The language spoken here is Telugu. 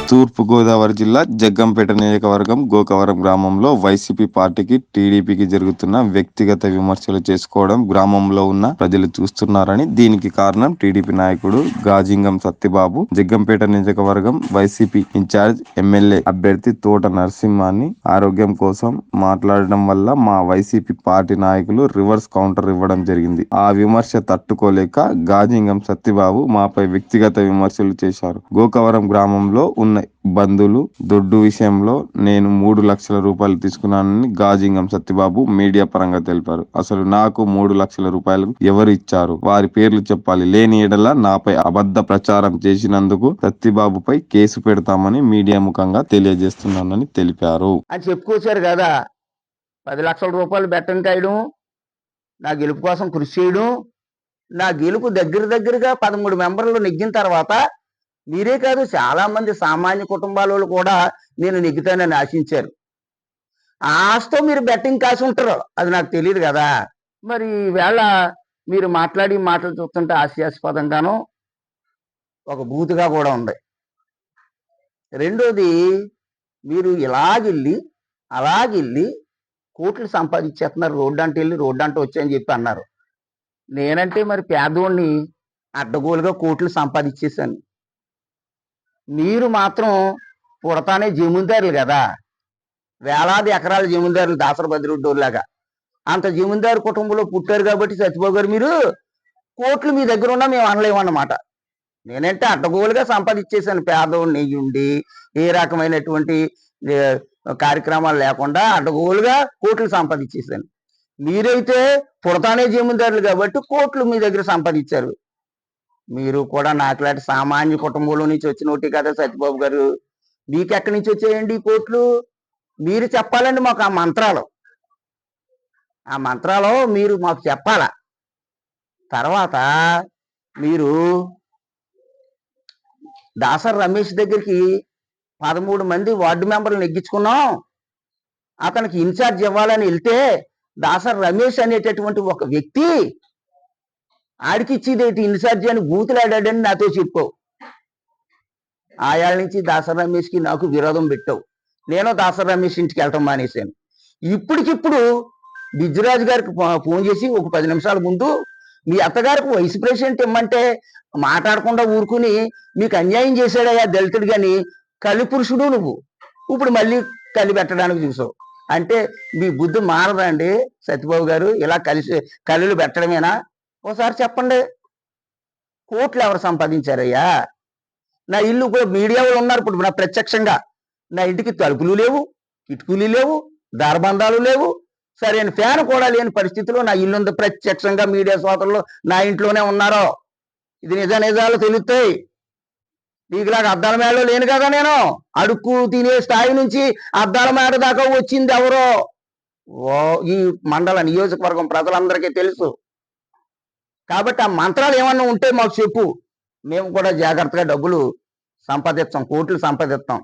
తూర్పుగోదావరి జిల్లా జగ్గంపేట నియోజకవర్గం గోకవరం గ్రామంలో వైసీపీ పార్టీకి టీడీపీకి జరుగుతున్న వ్యక్తిగత విమర్శలు చేసుకోవడం గ్రామంలో ఉన్న ప్రజలు చూస్తున్నారని, దీనికి కారణం టీడీపీ నాయకుడు గాజింగం సత్యబాబు జగ్గంపేట నియోజకవర్గం వైసీపీ ఇన్ఛార్జ్ ఎమ్మెల్యే అభ్యర్థి తోట నరసింహాన్ని ఆరోగ్యం కోసం మాట్లాడడం వల్ల మా వైసీపీ పార్టీ నాయకులు రివర్స్ కౌంటర్ ఇవ్వడం జరిగింది. ఆ విమర్శ తట్టుకోలేక గాజింగం సత్యబాబు మాపై వ్యక్తిగత విమర్శలు చేశారు. గోకవరం గ్రామంలో ఉన్న బంధువులు దొడ్డు విషయంలో నేను 3 లక్షల రూపాయలు తీసుకున్నానని గాజింగం సత్యబాబు మీడియా పరంగా తెలిపారు. అసలు నాకు 3 లక్షల రూపాయలు ఎవరు ఇచ్చారు? వారి పేర్లు చెప్పాలి. లేని ఎడల నాపై అబద్ధ ప్రచారం చేసినందుకు సత్యబాబుపై కేసు పెడతామని మీడియా ముఖంగా తెలియజేస్తున్నానని తెలిపారు. అని చెప్పుకొచ్చారు కదా. 10 లక్షల రూపాయలు బెట్టం కాయడం, నా గెలుపు కోసం కృషి చేయడం, నా గెలుపు దగ్గరగా 13 మెంబర్లు నెగ్గిన తర్వాత మీరే కాదు చాలా మంది సామాన్య కుటుంబాల వాళ్ళు కూడా నేను నెగ్గుతానని ఆశించారు. ఆశతో మీరు బెట్టింగ్ కాసి ఉంటారు, అది నాకు తెలియదు కదా. మరి ఈవేళ మీరు మాట్లాడి మాటలు చూస్తుంటే హాస్యాస్పదంగాను ఒక బూతుగా కూడా ఉంది. రెండోది, మీరు అలాగెళ్ళి కోట్లు సంపాదించేస్తున్నారు. రోడ్డు అంటే వెళ్ళి రోడ్డు అంటే వచ్చాయని చెప్పి అన్నారు. నేనంటే మరి పేదోడిని అడ్డగోలుగా కోట్లు సంపాదించేశాను. మీరు మాత్రం పుడతానే జమీందారులు కదా, వేలాది ఎకరాల జమీందారులు, దాసరి బద్రిరెడ్డిలాగా అంత జమీందారు కుటుంబంలో పుట్టారు కాబట్టి సత్యబాబు గారు మీరు కోట్లు మీ దగ్గర ఉన్నా మేము అనలేమన్నమాట. నేనంటే అడ్డగోలుగా సంపాదించేశాను. పేదోడిని ఉండి ఏ రకమైనటువంటి కార్యక్రమాలు లేకుండా అడ్డగోలుగా కోట్లు సంపాదించేశాను. మీరైతే పుడతానే జమీందారులు కాబట్టి కోట్లు మీ దగ్గర సంపాదించారు. మీరు కూడా నాకులాంటి సామాన్య కుటుంబంలో నుంచి వచ్చినోటి కదా సత్యబాబు గారు. మీకు ఎక్కడి నుంచి వచ్చాయండి ఈ కోట్లు? మీరు చెప్పాలండి మాకు ఆ మంత్రాలు మీరు మాకు చెప్పాల. తర్వాత మీరు దాసరి రమేష్ దగ్గరికి 13 మంది వార్డు మెంబర్లు నెగ్గించుకున్నాం, అతనికి ఇన్ఛార్జ్ ఇవ్వాలని వెళ్తే దాసరి రమేష్ అనేటటువంటి ఒక వ్యక్తి ఆడికి ఇచ్చేదేంటి ఇన్ఛార్జి అని బూతులాడాడని నాతో చెప్పావు. ఆయాల నుంచి దాసరి రమేష్కి నాకు విరోధం పెట్టావు. నేను దాసరి రమేష్ ఇంటికి వెళ్ళటం మానేశాను. ఇప్పటికిప్పుడు బిజ్జురాజు గారికి ఫోన్ చేసి ఒక 10 నిమిషాల ముందు మీ అత్తగారికి వైస్ ప్రెసిడెంట్ ఇమ్మంటే మాట్లాడకుండా ఊరుకుని మీకు అన్యాయం చేశాడయ్యా దళితుడు గాని, కలి పురుషుడు నువ్వు ఇప్పుడు మళ్ళీ కలి పెట్టడానికి చూసావు. అంటే మీ బుద్ధి మారదండి సత్యబాబు గారు. ఇలా కళ్ళు పెట్టడమేనా? ఒకసారి చెప్పండి, కోట్లు ఎవరు సంపాదించారయ్యా? నా ఇల్లు కూడా మీడియా వాళ్ళు ఉన్నారు ఇప్పుడు నా ప్రత్యక్షంగా. నా ఇంటికి తలుపులు లేవు, కిటుకులు లేవు, దారబంధాలు లేవు, సరైన ఫ్యాన్ కూడా లేని పరిస్థితిలో నా ఇల్లు ఉంది. ప్రత్యక్షంగా మీడియా సోదరులు నా ఇంట్లోనే ఉన్నారో. ఇది నిజాలు తెలుస్తాయి. నీకులాగా అద్దాల మేడలో లేను కదా నేను. అడుక్కు తినే స్థాయి నుంచి అద్దాల మేడ దాకా వచ్చింది ఎవరో ఈ మండల నియోజకవర్గం ప్రజలందరికీ తెలుసు. కాబట్టి ఆ మంత్రాలు ఏమన్నా ఉంటే మాకు చెప్పు, మేము కూడా జాగ్రత్తగా డబ్బులు సంపాదిస్తాం, కోట్లు సంపాదిస్తాం.